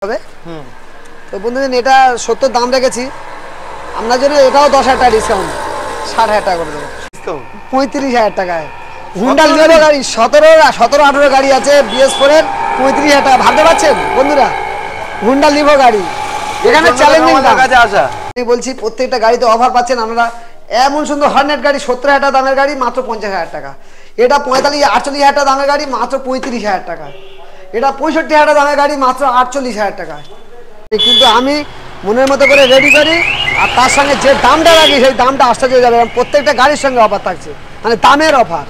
হবে। তো বন্ধুদের এটা 70 দাম রেখেছি আপনার জন্য, এটাও 10,000 টাকা ডিসকাউন্ট, 60,000 টাকা করে দেবো। 35,000 টাকায় হুন্ডা লিভো গাড়ি 17-18 গাড়ি আছে BS4 এর, 35,000 টাকা। ভাবতে পারছেন বন্ধুরা, হুন্ডা লিভো গাড়ি এখানে চ্যালেঞ্জিং দাম। আমি বলছি প্রত্যেকটা গাড়িতে অফার পাচ্ছেন আপনারা। এমন সুন্দর হর্নেট গাড়ি 70,000 টাকা দামের গাড়ি মাত্র 50,000 টাকা। এটা 45-48,000 টাকা দামের গাড়ি মাত্র 35,000 টাকা। এটা 65,000 টাকা দামের গাড়ি মাত্র 48,000 টাকা। কিন্তু আমি মনের মতো করে রেডি করি, আর তার সঙ্গে যে দামটা রাখি সেই দামটা আশ্চর্য যাবে। প্রত্যেকটা গাড়ির সঙ্গে অফার থাকছে, মানে দামের অফার।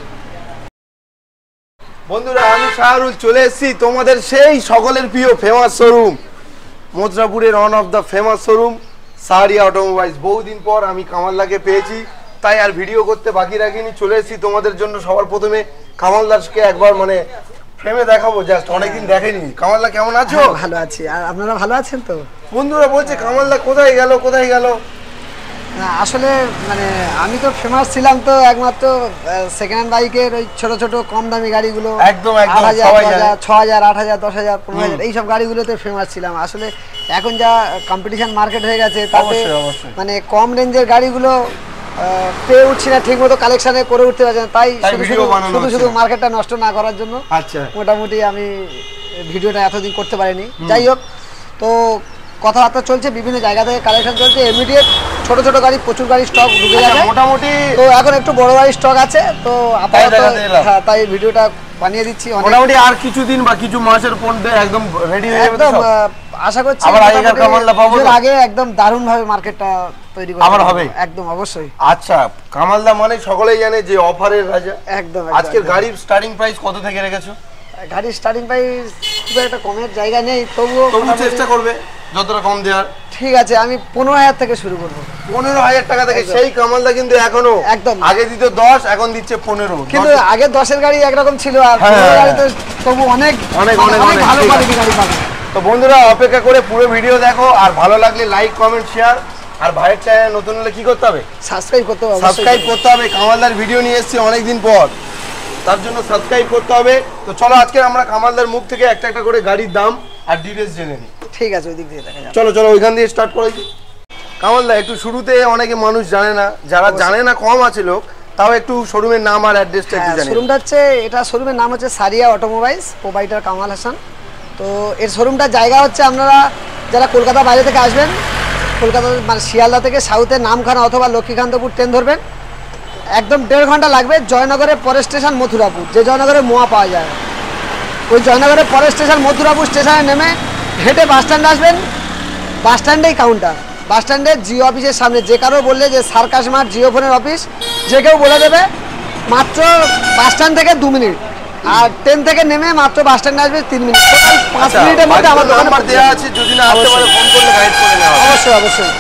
বন্ধুরা আমি শাহরুল চলে এসেছি তোমাদের সেই সকলের প্রিয় ফেমাস শোরুম, মথুরাপুরের one of the famous showroom Sahariya automobiles. বহুদিন পর আমি কামালদাকে পেয়েছি, তাই আর ভিডিও করতে বাকি রাখিনি। চলে এসেছি তোমাদের জন্য সবার প্রথমে কামালদাকে একবার মানে ফ্রেমে দেখাবো, জাস্ট অনেকদিন দেখেনি। কামালদা কেমন আছো? ভালো আছি, আর আপনারা ভালো আছেন তো? বন্ধুরা বলছে কামালদা কোথায় গেল কোথায় গেল। আসলে মানে আমি তো ফেমাস ছিলাম তো একমাত্র সেকেন্ড হ্যান্ড বাইকের ওই ছোট ছোট কম দামি গাড়িগুলো, একদম 6,000, 8,000, 10,000, 15,000 এইসব গাড়িগুলোতে ফেমাস ছিলাম। আসলে এখন যা কম্পিটিশন মার্কেট হয়ে গেছে তাতে মানে কম রেঞ্জের গাড়িগুলো পেয়ে উঠছি না, ঠিক মতো কালেকশনে করে উঠতে পারছি না। তাই শুধু মার্কেটটা নষ্ট না করার জন্য মোটামুটি আমি ভিডিওটা এতদিন করতে পারিনি। যাই হোক, তো কথাবার্তা চলছে, বিভিন্ন জায়গা থেকে কালেকশন চলছে। ইমিডিয়েট ছোট ছোট গাড়ি প্রচুর গাড়ি স্টক ঢুকে যাবে মোটামুটি। তো এখন একটু বড় গাড়ি স্টক আছে, তো আপাতত তাই ভিডিওটা বানিয়ে দিচ্ছি। মোটামুটি আর কিছুদিন বা কিছু মাসের মধ্যে একদম রেডি হয়ে যাবে। একদম আশা করছি আগে একদম দারুণ ভাবে মার্কেটটা তৈরি হবে একদম অবশ্যই। আচ্ছা, কামালদা মানে সকলেই জানে যে অফারের রাজা। একদম। আজকের গাড়ির স্টার্টিং প্রাইস কত থেকে রেখেছো? গাড়ির স্টার্টিং প্রাইস খুব একটা কমের জায়গা নেই, তবুও চেষ্টা করবে যতটা কম দেওয়ার। ঠিক আছে, আমি 15,000 থেকে শুরু করবো। 15,000 টাকা থেকে। সেই কামালদা কিন্তু এখনো একদম আগে দিত 10, এখন দিচ্ছে 15। কিন্তু আগে 10-এর গাড়ি একরকম ছিল, আর 15 গাড়ি তো তবু অনেক অনেক অনেক ভালো কোয়ালিটি গাড়ি পাবে। তো বন্ধুরা অপেক্ষা করে পুরো ভিডিও দেখো, আর ভালো লাগলে লাইক কমেন্ট শেয়ার। আর ভাইয়ের চ্যানেল নতুন হলে কি করতে হবে? সাবস্ক্রাইব করতে হবে। সাবস্ক্রাইব করতে হবে। কামালদার ভিডিও নিয়ে এসেছি অনেকদিন পর, তার জন্য সাবস্ক্রাইব করতে হবে। তো চলো আজকে আমরা কামালদার মুখ থেকে একটা একটা করে গাড়ির দাম আর ডিটেইলস জেনে নিই। ঠিক আছে, ওই দিক দিয়ে দেখা যাবে। চলো চলো ওইখান দিয়ে স্টার্ট করে দিই। কামালদা একটু শুরুতে অনেকে মানুষ জানে না, যারা জানে না কম আছে লোক, তাও একটু শোরুমের নাম আর অ্যাড্রেসটা একটু জানি। শোরুমটা হচ্ছে, এটা শোরুমের নাম হচ্ছে সারিয়া অটোমোবাইলস, প্রোপাইটার কামাল হাসান। তো এর শোরুমটার জায়গা হচ্ছে, আপনারা যারা কলকাতা বাইরে থেকে আসবেন, কলকাতা মানে শিয়ালদা থেকে সাউথের নামখানা অথবা লক্ষ্মীকান্তপুর ট্রেন ধরবেন, একদম 1.5 ঘন্টা লাগবে। জয়নগরের পরের স্টেশন মথুরাপুর, যে জয়নগরে মোয়া পাওয়া যায়, ওই জয়নগরের পরের স্টেশন মথুরাপুর স্টেশনে নেমে হেঁটে বাস স্ট্যান্ডে আসবেন। বাস স্ট্যান্ডেই কাউন্টার, বাস স্ট্যান্ডে জিও অফিসের সামনে। যে কারো বললে যে সার্কাস মার্ট জিও ফোনের অফিস, যে কেউ বলে দেবে। মাত্র বাস স্ট্যান্ড থেকে 2 মিনিট, আর ট্রেন থেকে নেমে মাত্র বাস স্ট্যান্ডে আসবে 3 মিনিট। টোটাল 5 মিনিটের মধ্যে আমার নাম্বার দেওয়া আছে, যদি না আসতে পারে ফোন করলে গাইড করে নেওয়া হবে। অবশ্যই অবশ্যই।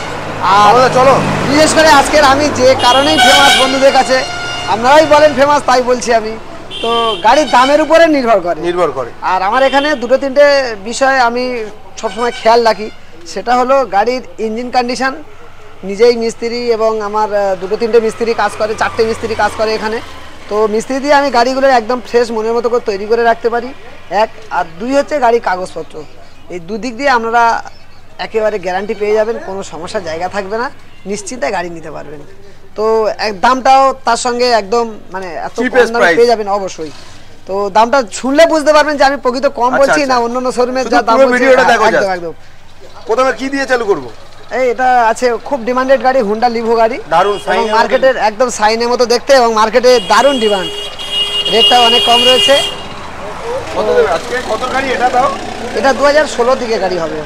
আর চলো, বিশেষ করে আজকের আমি যে কারণেই ফেমাস বন্ধুদের কাছে, আপনারাই বলেন ফেমাস, তাই বলছি আমি। তো গাড়ির দামের উপরে নির্ভর করে। আর আমার এখানে 2-3টে বিষয় আমি সবসময় খেয়াল রাখি। সেটা হলো গাড়ির ইঞ্জিন কন্ডিশন। নিজেই মিস্ত্রি এবং আমার 2-3টে মিস্ত্রি কাজ করে, 4টে মিস্ত্রি কাজ করে এখানে। তো মিস্ত্রি দিয়ে আমি গাড়িগুলো একদম ফ্রেশ মনের মতো করে তৈরি করে রাখতে পারি, 1। আর 2 হচ্ছে গাড়ির কাগজপত্র। এই দুদিক দিয়ে আপনারা একেবারে গ্যারান্টি পেয়ে যাবেন, কোনো সমস্যার জায়গা থাকবে না, নিশ্চিন্তে গাড়ি নিতে পারবেন। তো দামটাও তার সঙ্গে একদম মানে এত কম দামে পেয়ে যাবেন অবশ্যই। তো দামটা শুনলে বুঝতে পারবেন যে আমি প্রকৃত কম বলছি না, অন্যান্য শোরুমের যা দাম বলছি। একদম একদম। প্রথমে কি দিয়ে চালু করব? এটা আছে খুব ডিমান্ডেড গাড়ি, হুন্ডা লিভো গাড়ি। দারুণ সাইন, মার্কেটের একদম সাইনের মতো দেখতে, এবং মার্কেটে দারুণ ডিমান্ড। রেটটাও অনেক কম রয়েছে। কত দেবে আজকে? কত গাড়ি এটা দাও? এটা 2016 দিকে গাড়ি হবে।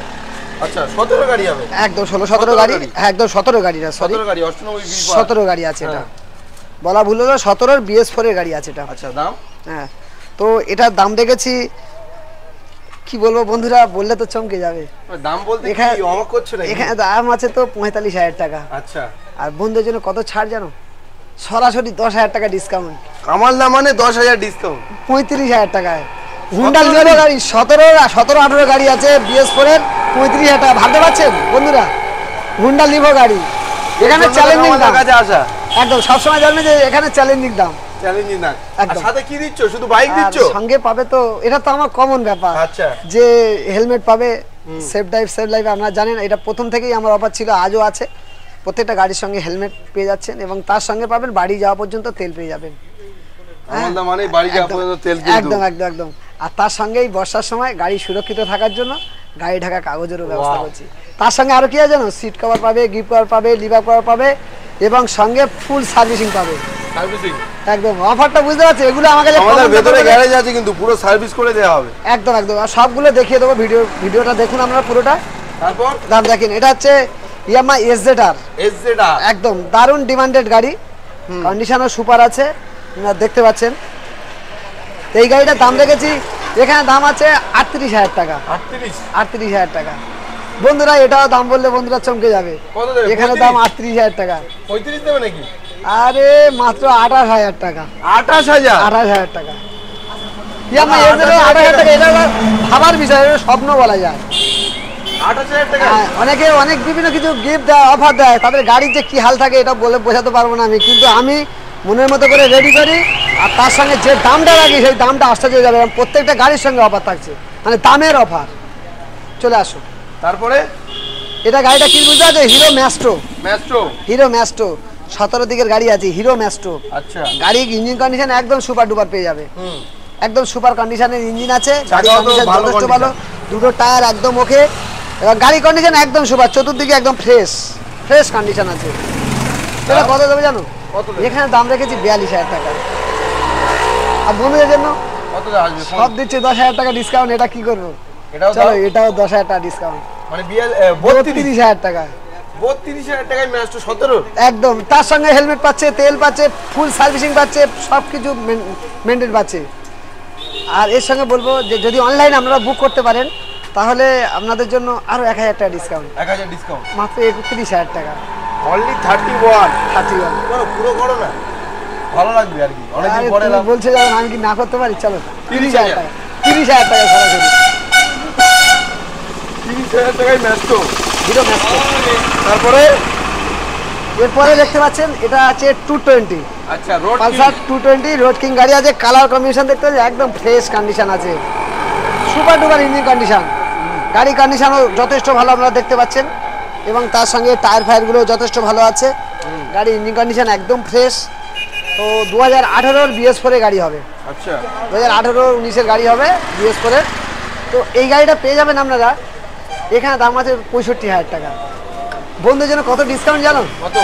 আচ্ছা, 17 গাড়ি হবে? একদম 16-17 গাড়ি। হ্যাঁ একদম 17 গাড়ি না, সরি 17 গাড়ি আছে এটা। বলা ভুল হলো, 17 BS4 এর গাড়ি আছে এটা। আচ্ছা, দাম? হ্যাঁ, তো এটার দাম দেখেছি, কি বলবো বন্ধুরা, বললে তো চমকে যাবে। দাম বলতে কি অবাক করছো নাকি? এখানে দাম আছে তো 45,000 টাকা। আচ্ছা, আর বন্ধুদের জন্য কত ছাড় জানো? সরাসরি 10,000 টাকা ডিসকাউন্ট। কামালদা মানে 10,000 ডিসকাউন্ট, 35,000 টাকায় হুন্ডা লিভো গাড়ি। 17-18 গাড়ি আছে BS4 এর, 35,000 টাকা। ভাবতে পারছেন বন্ধুরা, হুন্ডা লিভো গাড়ি এখানে চ্যালেঞ্জিং দাম। একদম সবসময় জানবেন যে এখানে চ্যালেঞ্জিং দাম। চ্যালেঞ্জিং না। আর সাথে কি দিচ্ছ? শুধু বাইক দিচ্ছ? সঙ্গে পাবে তো, এটা তো আমার কমন ব্যাপার। আচ্ছা, যে হেলমেট পাবে, সেফ লাইফ আপনারা জানেন, এটা প্রথম থেকেই আমার অফার ছিল, আজও আছে। প্রত্যেকটা গাড়ির সঙ্গে হেলমেট পেয়ে যাচ্ছেন এবং তার সঙ্গে পাবেন বাড়ি যাওয়া পর্যন্ত তেল পেয়ে যাবেন। মানে বাড়ি যাওয়া পর্যন্ত তেল কিন্তু একদম একদম একদম। আর তার সঙ্গেই বর্ষার সময় গাড়ি সুরক্ষিত থাকার জন্য গাড়ি ঢাকা কাগজেরও ব্যবস্থা করছি। তার সঙ্গে আরো কি আছে জানো, সিট কভার পাবে, গিফট কভার পাবে, লিভার কভার পাবে এবং সঙ্গে ফুল সার্ভিসিং পাবে। সার্ভিসিং একদম, অফারটা বুঝতে পারছো? এগুলো আমাকে আমাদের ভেতরে গ্যারেজ আছে কিন্তু পুরো সার্ভিস করে দেওয়া হবে। একদম একদম, আর সবগুলো দেখিয়ে দেবো। ভিডিওটা দেখুন আপনারা পুরোটা। তারপর দাম দেখেন, এটা হচ্ছে ইয়ামাহা এসজেডআর। একদম দারুণ ডিমান্ডেড গাড়ি, কন্ডিশনও সুপার আছে, আপনারা দেখতে পাচ্ছেন। এই গাড়িটার দাম রেখেছি, এখানে দাম আছে 38,000 টাকা। 38,000 টাকা বন্ধুরা, এটাও দাম বললে বন্ধুরা চমকে যাবে। এখানে দাম 38,000 টাকা। 35 দেবে নাকি? আরে মাত্র 28,000 টাকা। 28,000 টাকা ইয়ামাহা এসজেডআর 28,000 টাকা। এটা ভাবার বিষয়, এটা স্বপ্ন বলা যায়। 28,000 টাকা। অনেকে অনেক বিভিন্ন কিছু গিফট দেয়, অফার দেয়, তাদের গাড়ির যে কি হাল থাকে এটা বলে বোঝাতে পারবো না আমি, কিন্তু আমি মনের মতো করে রেডি করি। আর তার সঙ্গে যে দামটা রাখি সেই দামটা আশ্চর্য যাবে। প্রত্যেকটা গাড়ির সঙ্গে অফার থাকছে, মানে দামের অফার। চলে আসো। তারপরে এটা গাড়িটা কি বুঝতে আছে? Hero Maestro. হিরো ম্যাস্ট্রো 17 দিকের গাড়ি আছে, হিরো ম্যাস্ট্রো। আচ্ছা, গাড়ি ইঞ্জিন কন্ডিশন একদম সুপার ডুপার পেয়ে যাবে। একদম সুপার কন্ডিশনের ইঞ্জিন আছে, গাড়ি কন্ডিশন যথেষ্ট ভালো, দুটো টায়ার একদম ওকে, এবং গাড়ি কন্ডিশন একদম সুপার, চতুর্দিকে একদম ফ্রেশ কন্ডিশন আছে। এটা কত দেবে জানো? এখানে দাম রেখেছি 42,000 টাকা। আর বন্ধুদের জন্য সব দিচ্ছে 10,000 টাকা ডিসকাউন্ট। এটা কি করবো? চলো এটাও 10,000 টাকা ডিসকাউন্ট, মানে 32,000 টাকা। 32,000 টাকায় ম্যাস্ট্রো 17 একদম, তার সঙ্গে হেলমেট পাচ্ছে, তেল পাচ্ছে, ফুল সার্ভিসিং পাচ্ছে, সব কিছু মেনটেন পাচ্ছে। আর এর সঙ্গে বলবো যে যদি অনলাইনে আপনারা বুক করতে পারেন তাহলে আপনাদের জন্য আরো 1,000 টাকা ডিসকাউন্ট। 1,000 ডিসকাউন্ট, মাত্র 31,000 টাকা। অনলি 31 পুরো করো না, ভালো লাগবে আর কি। অনেকদিন পরে বলছে যখন আমি কি না করতে পারি? চলো 30,000 টাকা। 30,000 টাকা সরাসরি। 30,000 টাকায় ম্যাস্ট্রো, হিরো ম্যাস্ট্রো। তারপরে এরপরে দেখতে পাচ্ছেন এটা আছে 220। আচ্ছা, রোড পালসার 220 রোড কিং গাড়ি আছে। কালার কম্বিনেশন দেখতে পাচ্ছেন একদম ফ্রেশ কন্ডিশন আছে, সুপার ডুপার ইঞ্জিন কন্ডিশন। গাড়ি কন্ডিশনও যথেষ্ট ভালো আপনারা দেখতে পাচ্ছেন, এবং তার সঙ্গে টায়ার ফায়ারগুলো যথেষ্ট ভালো আছে। গাড়ি ইঞ্জিন কন্ডিশন একদম ফ্রেশ। তো 2018 BS4 গাড়ি হবে। আচ্ছা, 2018-19 গাড়ি হবে BS4। তো এই গাড়িটা পেয়ে যাবেন আপনারা, এখানে দাম আছে 65,000 টাকা। বন্ধুদের জন্য কত ডিসকাউন্ট জানো? কত?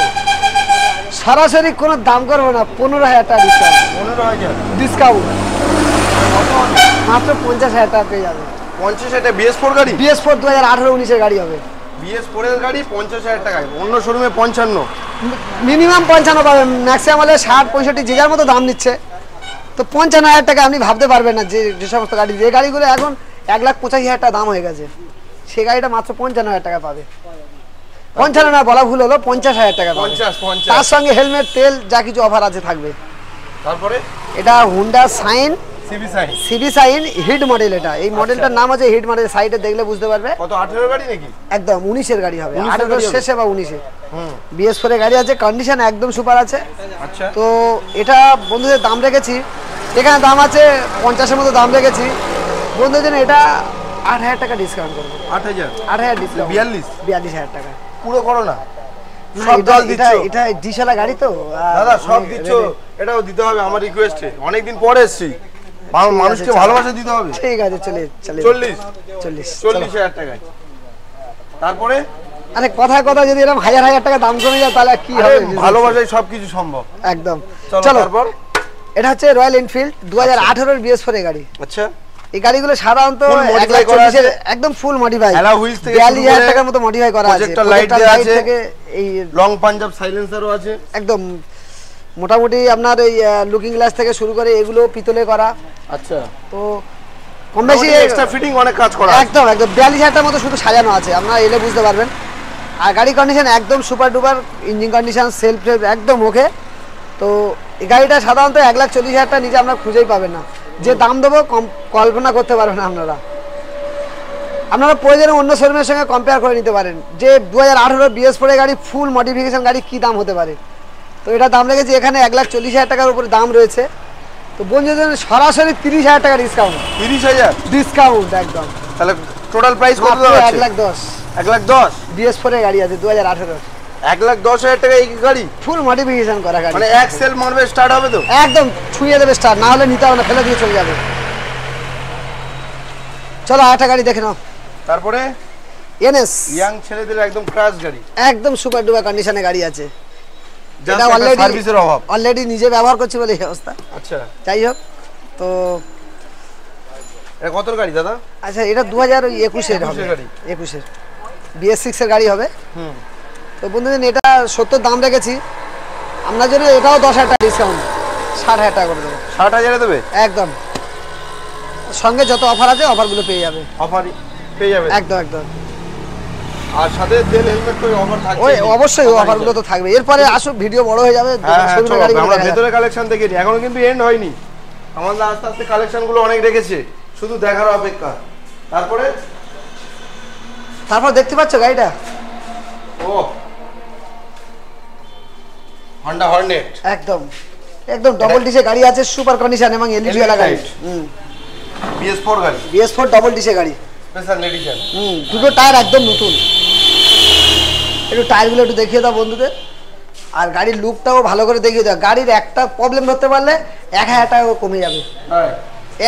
সরাসরি কোনো দাম করবো না, 15,000 টাকা ডিসকাউন্ট। 15,000 ডিসকাউন্ট, মাত্র 50,000 টাকা পেয়ে যাবে। 50,000 BS4 গাড়ি? BS4 2018-19 গাড়ি হবে। BS4 এর গাড়ি 50,000 টাকায়, অন্য শোরুমে 55। মিনিমাম 55 পাবেন, ম্যাক্সিমাম হলে 60-65 যে যার মতো দাম নিচ্ছে। তো 55,000 টাকা আপনি ভাবতে পারবেন না যে সমস্ত গাড়ি, যে গাড়িগুলো এখন 1,85,000 টাকা দাম হয়ে গেছে, সেই গাড়িটা মাত্র 55,000 টাকা পাবে। 55 না, বলা ভুল হলো, 50,000 টাকা পাবে। 50 তার সঙ্গে হেলমেট, তেল, যা কিছু অফার আছে থাকবে। তারপরে এটা Honda Shine CB Shine hit model. এটা এই মডেলটার নাম আছে হিট মডেল, সাইডে দেখলে বুঝতে পারবে। কত? 18 গাড়ি নাকি? একদম 19 গাড়ি হবে, 18 শেষে বা 19-এ। BS4 গাড়ি আছে, কন্ডিশন একদম সুপার আছে। আচ্ছা, তো এটা বন্ধুদের দাম রেখেছি, এখানে দাম আছে 50-এর মতো দাম রেখেছি। বন্ধুদের জন্য এটা 8,000 টাকা ডিসকাউন্ট করবো। 8,000 ডিসকাউন্ট, 42,000 টাকা। পুরো করো না, এটা ডিশালা গাড়ি তো দাদা, সব দিচ্ছ, এটাও দিতে হবে আমার রিকোয়েস্টে। অনেকদিন পরে এসেছি, মানুষকে ভালোবাসা দিতে হবে। ঠিক আছে, চলে 40,000 টাকায়। তারপরে আরে কথায় কথা যদি এরকম হাজার টাকা দাম কমে যায় তাহলে কি হবে? ভালোবাসায় সবকিছু সম্ভব। একদম। চলো তারপর। এটা হচ্ছে রয়্যাল এনফিল্ড 2018 BS4 গাড়ি। আচ্ছা, এই গাড়িগুলো সাধারণত একদম ফুল মডিফাই, 42,000 টাকার মতো মডিফাই করা আছে। প্রজেক্টর লাইট থেকে এই লং পাঞ্জাব সাইলেন্সারও আছে। একদম মোটামুটি আপনার এই লুকিং গ্লাস থেকে শুরু করে এগুলো পিতলে করা। আচ্ছা, তো কম বেশি এক্সট্রা ফিটিং অনেক কাজ করা। একদম 42,000 টাকার মতো শুধু সাজানো আছে, আপনারা এলে বুঝতে পারবেন। আর গাড়ি কন্ডিশন একদম super duper, engine condition, self একদম ওকে। তো এই গাড়িটা সাধারণত 1,40,000 টাকা নিচে আপনারা খুঁজেই পাবেন না। যে দাম দেবো কল্পনা করতে পারবেন না আপনারা প্রয়োজনে অন্য শোরুমের সঙ্গে কম্পেয়ার করে নিতে পারেন যে 2018 BS4 গাড়ি ফুল মডিফিকেশন গাড়ি কি দাম হতে পারে। তো এটা দাম রেখেছি এখানে 1,40,000 টাকার উপরে দাম রয়েছে। তো বন্ধুদের জন্য সরাসরি 30,000 টাকা ডিসকাউন্ট। 30,000 ডিসকাউন্ট একদম। তাহলে টোটাল প্রাইস কত আছে? 1,10,000। 1,10,000 BS4 এর গাড়ি আছে 2018। 1,10,000 টাকা এই গাড়ি? ফুল মডিফিকেশন করা গাড়ি। মানে এক সেল মারবে স্টার্ট হবে তো? একদম ছুঁয়ে দেবে স্টার্ট, না হলে নিতে হবে না, ফেলে দিয়ে চলে যাবে। চলো আরেকটা গাড়ি দেখে নাও। তারপরে NS ইয়াং ছেলেদের একদম ক্রাশ গাড়ি, একদম সুপার ডুপার কন্ডিশনে গাড়ি আছে। এটা অলরেডি সার্ভিসের অভাব, অলরেডি নিজে ব্যবহার করছি বলে এই অবস্থা। আচ্ছা যাই হোক, তো এটা কত গাড়ি দাদা? আচ্ছা এটা 2021 এর হবে, 21 এর BS6 এর গাড়ি হবে। তো বন্ধুদের এটা 70 দাম রেখেছি আপনার জন্য, এটাও 10,000 টাকা ডিসকাউন্ট, 60,000 টাকা করে দেবো। 60,000 দেবে একদম, সঙ্গে যত অফার আছে অফারগুলো পেয়ে যাবে। অফার পেয়ে যাবে একদম একদম। আর সাথে তেল হেলমেট তো অফার থাকবে। ওই অবশ্যই অফারগুলো তো থাকবে। এরপরে আসুন, ভিডিও বড় হয়ে যাবে। আমরা ভেতরে কালেকশন দেখে নিই, এখনো কিন্তু এন্ড হয়নি। আমাদের আস্তে আস্তে কালেকশনগুলো অনেক রেখেছে, শুধু দেখার অপেক্ষা। তারপর দেখতে পাচ্ছ গাড়িটা, ও হন্ডা হর্নেট, একদম একদম ডবল ডিসে গাড়ি আছে, সুপার কন্ডিশন এবং এলইডি ওয়ালা গাড়ি। BS4 গাড়ি, BS4 ডবল ডিসে গাড়ি, স্পেশাল এডিশন। দুটো টায়ার একদম নতুন। একটু টায়ারগুলো একটু দেখিয়ে দাও বন্ধুদের, আর গাড়ির লুকটাও ভালো করে দেখিয়ে দাও। গাড়ির একটা প্রবলেম ধরতে পারলে 1,000 টাকা কমে যাবে,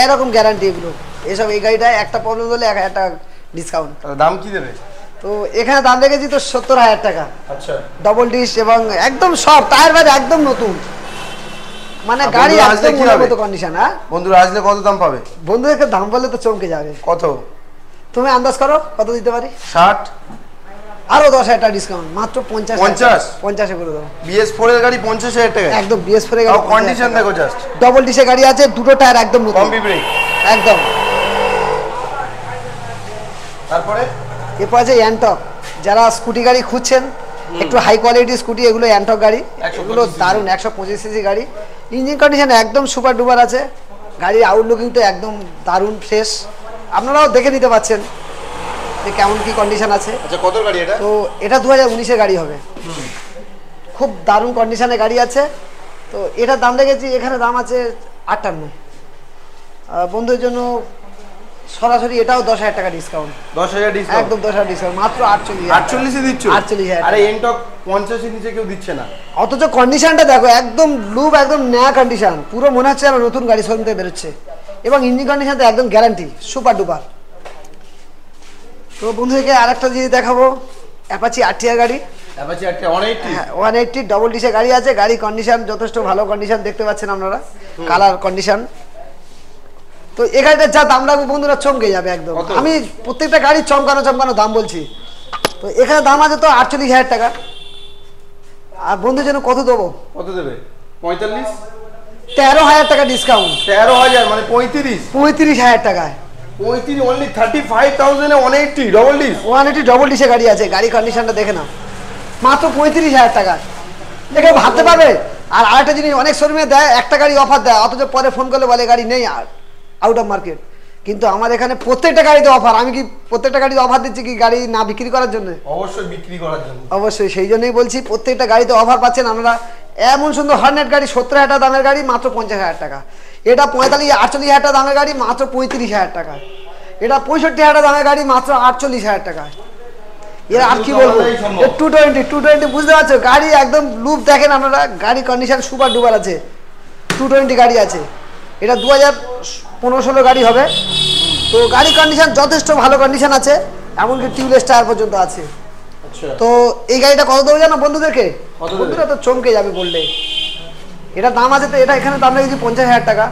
এরকম গ্যারান্টি এগুলো। এসব এই গাড়িটায় একটা প্রবলেম হলে 1,000 টাকা ডিসকাউন্ট। দাম কি দেবে? তো এখানে দাম রেখেছি তো 70,000 টাকা। আচ্ছা, ডবল ডিস এবং একদম সব টায়ার বাইরে একদম নতুন, মানে গাড়ি একদম মনের মতো কন্ডিশন। হ্যাঁ বন্ধুরা, আসলে কত দাম পাবে? বন্ধুদেরকে দাম বললে তো চমকে যাবে। কত তুমি আন্দাজ করো কত দিতে পারি? 60, আরো 10,000 টাকা ডিসকাউন্ট, মাত্র 50 50 করে দাও। BS4 এর গাড়ি 50,000 টাকা একদম BS4 এর গাড়ি, কন্ডিশন দেখো জাস্ট। ডবল ডিসে গাড়ি আছে, দুটো টায়ার একদম নতুন, কম্বি ব্রেক একদম। তারপরে এরপর আছে অ্যান্টক। যারা স্কুটি গাড়ি খুঁজছেন, একটু হাই কোয়ালিটি স্কুটি, এগুলো অ্যান্টক গাড়ি, এগুলো দারুণ। 125 সিসি গাড়ি, ইঞ্জিন কন্ডিশন একদম সুপার ডুপার আছে। গাড়ির আউটলুকিং তো একদম দারুণ ফ্রেশ, আপনারাও দেখে নিতে পাচ্ছেন যে কেমন কি কন্ডিশন আছে। আচ্ছা, কত গাড়ি এটা? তো এটা 2019 এর গাড়ি হবে, খুব দারুণ কন্ডিশনে গাড়ি আছে। তো এটার দাম রেখেছি এখানে, দাম আছে 58। বন্ধুদের জন্য সরাসরি এটাও 10,000 টাকা ডিসকাউন্ট। 10,000 ডিসকাউন্ট, একদম 10,000 ডিসকাউন্ট, মাত্র 48 এ দিচ্ছ? 48,000। আরে এন্টক 50 এর নিচে কেউ দিচ্ছে না। অথচ কন্ডিশনটা দেখো, একদম লুক একদম নয়া কন্ডিশন, পুরো মনে হচ্ছে যেন নতুন গাড়ি শোরুম থেকে বেরোচ্ছে। এবং ইঞ্জিন কন্ডিশন তো একদম গ্যারান্টি, সুপার ডুপার। তো বন্ধুদেরকে আরেকটা জিনিস দেখাবো, অ্যাপাচি RTR গাড়ি। অ্যাপাচি RTR 180, হ্যাঁ 180 ডবল ডিসে গাড়ি আছে। গাড়ি কন্ডিশন যথেষ্ট ভালো কন্ডিশন, দেখতে পাচ্ছেন আপনারা, কালার কন্ডিশন। তো এই গাড়িটা যা দাম রাখবো বন্ধুরা চমকে যাবে একদম। আমি প্রত্যেকটা গাড়ি চমকানো চমকানো দাম বলছি। তো এখানে দাম আছে তো 48,000 টাকা। আর বন্ধুর জন্য কত দেবো? কত দেবে? 45, 13,000 টাকা ডিসকাউন্ট। 13,000 মানে 35, 35,000 টাকায়। 35 অনলি 35,000 এ 180 ডবল ডিস। 180 ডবল ডিসে গাড়ি আছে, গাড়ি কন্ডিশনটা দেখে না, মাত্র 35,000 টাকা। দেখে ভাবতে পারবে। আর আরেকটা জিনিস, অনেক শোরুমে দেয় একটা গাড়ি অফার দেয়, অথচ পরে ফোন করলে বলে গাড়ি নেই, আউট অফ মার্কেট। কিন্তু আমার এখানে প্রত্যেকটা গাড়িতে অফার। আমি কি প্রত্যেকটা গাড়িতে অফার দিচ্ছি কি গাড়ি না বিক্রি করার জন্য? অবশ্যই বিক্রি করার জন্য, অবশ্যই। সেই জন্যই বলছি প্রত্যেকটা গাড়িতে অফার পাচ্ছেন আপনারা। এমন সুন্দর হর্নেট গাড়ি, 70,000 টাকা দামের গাড়ি, মাত্র 50,000 টাকা। এটা 48,000 টাকা দামের গাড়ি, মাত্র 35,000 টাকা। এটা 65,000 টাকা দামের গাড়ি, মাত্র 48,000 টাকা। এর আর কি বলবো, 220 বুঝতে পারছো? গাড়ি একদম লুক দেখেন আপনারা, গাড়ি কন্ডিশন সুপার ডুপার আছে। 220 গাড়ি আছে, এটা 2015-16 গাড়ি হবে। তো গাড়ি কন্ডিশন যথেষ্ট ভালো কন্ডিশন আছে, এমনকি টিউবলেস টায়ার পর্যন্ত আছে। তো এই গাড়িটা কত দেবো জানো বন্ধুদেরকে? বন্ধুরা তো চমকে যাবে বললে। এটা দাম আছে তো, এটা এখানে দাম রেখেছি 50,000 টাকা।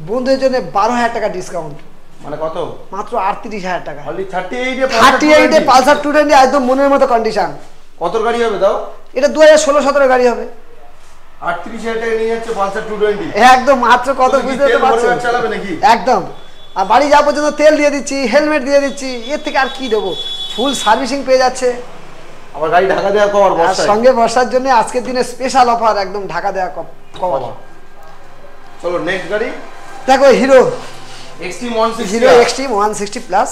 বন্ধুদের জন্য 12,000 টাকা ডিসকাউন্ট, মানে কত? মাত্র 38,000 টাকা। 38 এ পালসার 220 একদম মনের মতো কন্ডিশন। কত গাড়ি হবে দাও? এটা 2016-17 গাড়ি হবে। 38,000 টাকা নিয়ে যাচ্ছে পালসার 220, একদম মাত্র কত বুঝতে পারছো? চালাবে নাকি? একদম। আর বাড়ি যাওয়া পর্যন্ত তেল দিয়ে দিচ্ছি, হেলমেট দিয়ে দিচ্ছি, এর থেকে আর কি দেবো? ফুল সার্ভিসিং পেয়ে যাচ্ছে। আবার গাড়ি ঢাকা দেওয়া কভার, সঙ্গে বর্ষার জন্য আজকের দিনে স্পেশাল অফার, একদম ঢাকা দেওয়া কভার। চলো নেক্সট গাড়ি দেখো, Hero Xtreme 160, Hero Xtreme 160 plus.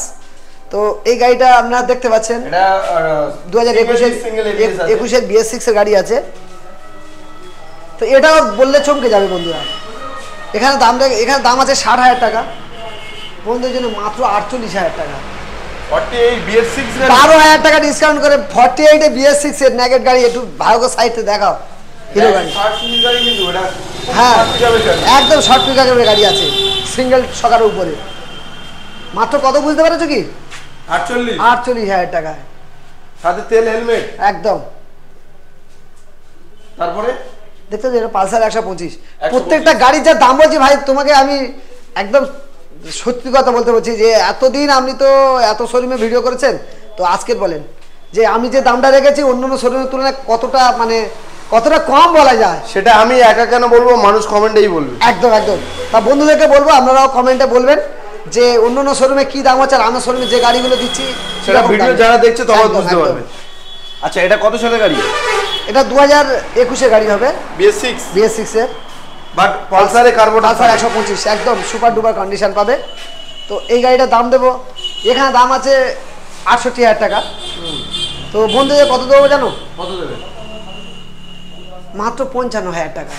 তো এই গাড়িটা আপনারা দেখতে পাচ্ছেন, এটা 2021 এর BS6 এর গাড়ি আছে। তো এটাও বললে চমকে যাবে বন্ধুরা। এখানে দাম আছে 60,000 টাকা, বন্ধুদের জন্য মাত্র 48,000 টাকা। 12,000 টাকা ডিসকাউন্ট করে 48 এ BS6 এর নেগেট গাড়ি। একটু ভালো করে সাইডে দেখাও হিরো গাড়ি। হ্যাঁ একদম শর্ট পিকআপের গাড়ি আছে, সিঙ্গেল শকারের উপরে। মাত্র কত বুঝতে পেরেছো কি? 48,000 টাকায়, সাথে তেল হেলমেট একদম। তারপরে দেখতে এটা পালসার 125। প্রত্যেকটা গাড়ির যা দাম বলছি ভাই তোমাকে আমি একদম সত্যি কথা বলতে বলছি যে এতদিন আপনি তো এত শোরুমে ভিডিও করেছেন, তো আজকের বলেন যে আমি যে দামটা রেখেছি অন্যান্য শোরুমের তুলনায় কতটা কতটা কম বলা যায়। সেটা আমি একা কেন বলবো, মানুষ কমেন্টেই বলবে। একদম একদম। তা বন্ধুদেরকে বলবো আপনারাও কমেন্টে বলবেন যে অন্যান্য শোরুমে কি দাম আছে আর আমার শোরুমে যে গাড়িগুলো দিচ্ছি সেটা ভিডিও যারা দেখছে তখন বুঝতে পারবে। আচ্ছা এটা কত সালের গাড়ি? এটা 2021 এর গাড়ি হবে, BS6 এর, বাট পালসারে কার্বন পালসার 125 একদম সুপার ডুপার কন্ডিশন পাবে। তো এই গাড়িটার দাম দেবো, এখানে দাম আছে 68,000 টাকা। তো বন্ধুদের কত দেবো জানো? কত দেবে? মাত্র 55,000 টাকা।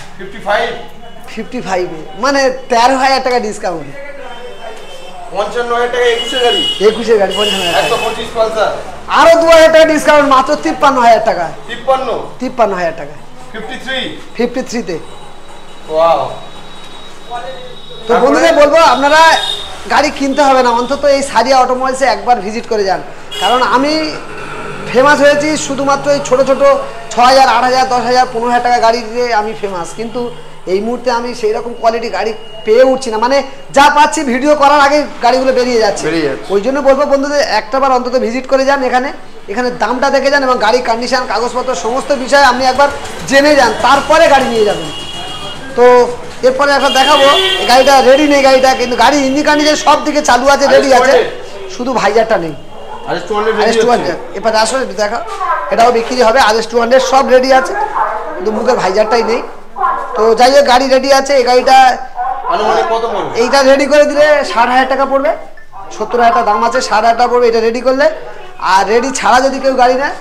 55 মানে 13,000 টাকা ডিসকাউন্ট। 55,000 টাকা 21 গাড়ি, 21 গাড়ি 55,000 টাকা। 125 পালসার আরো 2,000 টাকা ডিসকাউন্ট, মাত্র 53,000 টাকা। 53,000 টাকা 53 তে। ওয়াও। তো বন্ধুদের বলবো আপনারা গাড়ি কিনতে হবে না, অন্তত এই সারিয়া অটোমোবাইলসে একবার ভিজিট করে যান। কারণ আমি ফেমাস হয়েছি শুধুমাত্র এই ছোটো ছোটো 6,000, 8,000, 10,000, 15,000 টাকা গাড়ি দিয়ে আমি ফেমাস, কিন্তু এই মুহূর্তে আমি সেই রকম কোয়ালিটি গাড়ি পেয়ে উঠছি না। মানে যা পাচ্ছি ভিডিও করার আগে গাড়িগুলো বেরিয়ে যাচ্ছে। ওই জন্য বলবো বন্ধুদের একটাবার অন্তত ভিজিট করে যান এখানে দামটা দেখে যান এবং গাড়ির কন্ডিশন, কাগজপত্র সমস্ত বিষয়ে আপনি একবার জেনে যান, তারপরে গাড়ি নিয়ে যাবেন। তো এরপরে একটা দেখাবো, এই গাড়িটা রেডি নেই গাড়িটা, কিন্তু গাড়ি ইঞ্জিন কন্ডিশন সব দিকে চালু আছে, রেডি আছে, শুধু ভাইজারটা নেই। এবার আসলে দেখা এটাও বিক্রি হবে, RS200 সব রেডি আছে, কিন্তু মুখের ভাইজারটাই নেই। তো যাই হোক গাড়ি রেডি আছে। এই গাড়িটা এইটা রেডি করে দিলে 60,000 টাকা পড়বে, 70,000 টাকা দাম আছে, 60,000 টাকা পড়বে এটা রেডি করলে। আর রেডি ছাড়া যদি কেউ গাড়ি নেয়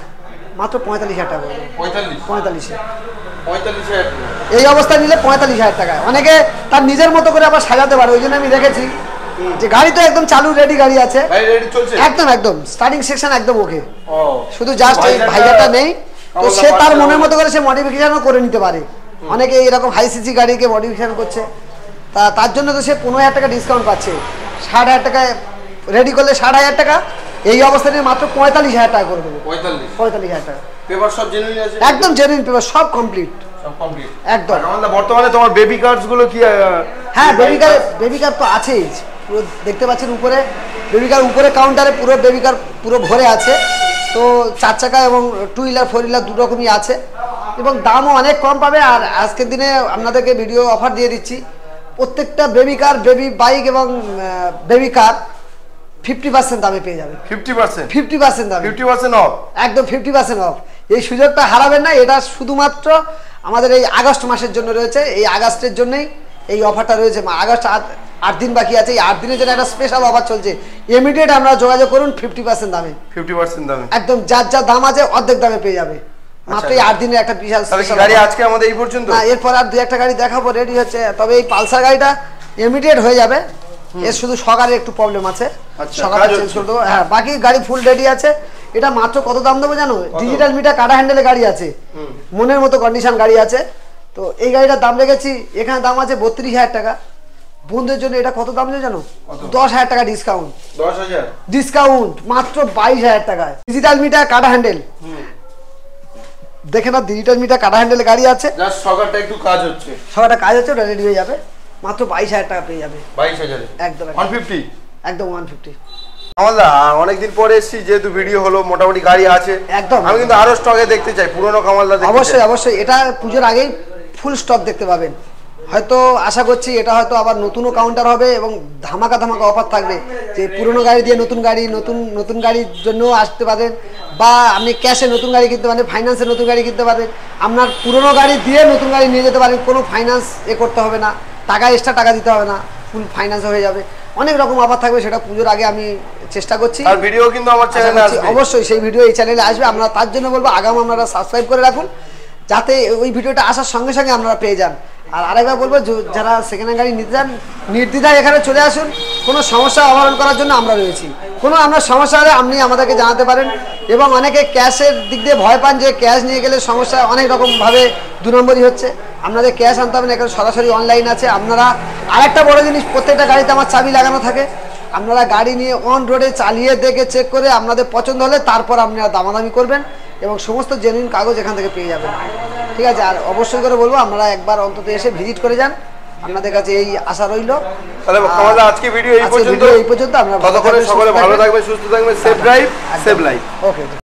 মাত্র 45,000 টাকা পড়বে। 45,000 এই অবস্থায় নিলে 45,000 টাকায় অনেকে তার নিজের মতো করে আবার সাজাতে পারে। ওই জন্য আমি রেখেছি যে গাড়ি তো একদম চালু রেডি গাড়ি আছে, একদম স্টার্টিং সেকশন একদম ওকে, শুধু জাস্ট এই ভাইজারটা নেই। তো সে তার মনের মতো করে সে মডিফিকেশনও করে নিতে পারে। অনেকে এরকম হাই সিসি গাড়িকে মডিফিকেশন করছে, তার জন্য তো সে 15,000 টাকা ডিসকাউন্ট পাচ্ছে। 60,000 টাকায় রেডি করলে 60,000 টাকা, এই অবস্থায় মাত্র 45,000 টাকা করে দেবো। 45,000 টাকা পেপার সব জেনুইন আছে, একদম জেনুইন পেপার, সব কমপ্লিট একদম। বর্তমানে তোমার বেবি কার্স গুলো কি? হ্যাঁ বেবি কার তো আছেই, পুরো দেখতে পাচ্ছেন উপরে বেবি কার, উপরে কাউন্টারে পুরো বেবি কার পুরো ভরে আছে। তো 4 চাকা এবং 2 হুইলার 4 হুইলার দু রকমই আছে এবং দামও অনেক কম পাবে। আর আজকের দিনে আপনাদেরকে ভিডিও অফার দিয়ে দিচ্ছি, প্রত্যেকটা বেবি কার, বেবি বাইক এবং বেবি কার 50% দামে পেয়ে যাবে। 50% দামে, 50% অফ, একদম 50% অফ। এই সুযোগটা হারাবেন না, এটা শুধুমাত্র আমাদের এই আগস্ট মাসের জন্য রয়েছে। এই আগস্টের জন্যই এই অফারটা রয়েছে। আগস্ট 8 দিন বাকি আছে, এই 8 দিনের জন্য একটা স্পেশাল অফার চলছে। ইমিডিয়েট আমরা যোগাযোগ করুন 50% দামে, 50% দামে একদম, যার দাম আছে অর্ধেক দামে পেয়ে যাবে মাত্র এই 8 দিনের একটা বিশাল গাড়ি। আজকে আমাদের এই পর্যন্ত, না এরপর আর 2-1টা গাড়ি দেখাবো রেডি হচ্ছে। তবে এই পালসার গাড়িটা ইমিডিয়েট হয়ে যাবে, এর শুধু সকালে একটু প্রবলেম আছে, সকালে চেঞ্জ করে দেবো। হ্যাঁ বাকি গাড়ি ফুল রেডি আছে। এটা মাত্র কত দাম দেবো জানো? ডিজিটাল মিটার কাটা হ্যান্ডেলে গাড়ি আছে, মনের মতো কন্ডিশন গাড়ি আছে। তো এই গাড়িটার দাম রেখেছি, এখানে দাম আছে 32,000 টাকা। বন্ধুদের জন্য এটা কত দাম জানো? 10,000 টাকা ডিসকাউন্ট, 10,000 ডিসকাউন্ট মাত্র 22,000 টাকায়। ডিজিটাল মিটার কাটা হ্যান্ডেল দেখে না, ডিজিটাল মিটার কাটা হ্যান্ডেলে গাড়ি আছে, জাস্ট সকালটা একটু কাজ হচ্ছে, ওটা রেডি হয়ে যাবে, মাত্র 22,000 টাকা পেয়ে যাবে। 22,000 একদম 150, একদম 150। আমাদের অনেকদিন পরে এসেছি, যেহেতু ভিডিও হলো, মোটামুটি গাড়ি আছে একদম। আমি কিন্তু আরো স্টকে দেখতে চাই, পুরনো কামালদা অবশ্যই এটা পুজোর আগেই ফুল স্টক দেখতে পাবেন। হয়তো আশা করছি এটা হয়তো আবার নতুনও কাউন্টার হবে এবং ধামাকা অফার থাকবে, যে পুরনো গাড়ি দিয়ে নতুন গাড়ির জন্য আসতে পারেন, বা আপনি ক্যাশে নতুন গাড়ি কিনতে পারেন, ফাইন্যান্সে নতুন গাড়ি কিনতে পারেন, আপনার পুরনো গাড়ি দিয়ে নতুন গাড়ি নিয়ে যেতে পারেন, কোনো ফাইন্যান্স করতে হবে না, এক্সট্রা টাকা দিতে হবে না, ফুল ফাইন্যান্স হয়ে যাবে। অনেক রকম অফার থাকবে, সেটা পুজোর আগে আমি চেষ্টা করছি। আর ভিডিও কিন্তু আমার চ্যানেলে আসবে, অবশ্যই সেই ভিডিও এই চ্যানেলে আসবে। আমরা তার জন্য বলবো আপনারা সাবস্ক্রাইব করে রাখুন, যাতে ওই ভিডিওটা আসার সঙ্গে সঙ্গে আপনারা পেয়ে যান। আর আরেকবার বলবো, যারা সেকেন্ড হ্যান্ড গাড়ি নিতে চান নির্দ্বিধায় এখানে চলে আসুন। কোনো সমস্যা অবলম্বন করার জন্য আমরা রয়েছি। কোনো আপনার সমস্যা হলে আপনি আমাদেরকে জানাতে পারেন। এবং অনেকে ক্যাশের দিক দিয়ে ভয় পান যে ক্যাশ নিয়ে গেলে সমস্যা অনেক রকমভাবে 2 নম্বরই হচ্ছে। আপনাদের ক্যাশ আনতে হবে না, এখানে সরাসরি অনলাইন আছে। আপনারা আরেকটা বড় জিনিস, প্রত্যেকটা গাড়িতে আমার চাবি লাগানো থাকে। আপনারা গাড়ি নিয়ে অন রোডে চালিয়ে দেখে চেক করে আপনাদের পছন্দ হলে তারপর আপনারা দামাদামি করবেন এবং সমস্ত জেনুইন কাগজ এখান থেকে পেয়ে যাবেন। ঠিক আছে? আর অবশ্যই করে বলবো আপনারা একবার অন্তত এসে ভিজিট করে যান। আপনাদের কাছে এই আশা রইল। তাহলে আমাদের আজকে ভিডিও এই পর্যন্ত। আমরা ততক্ষণে সকলে ভালো থাকবেন, সুস্থ থাকবেন, সেফ ড্রাইভ, সেভ লাইফ। ওকে।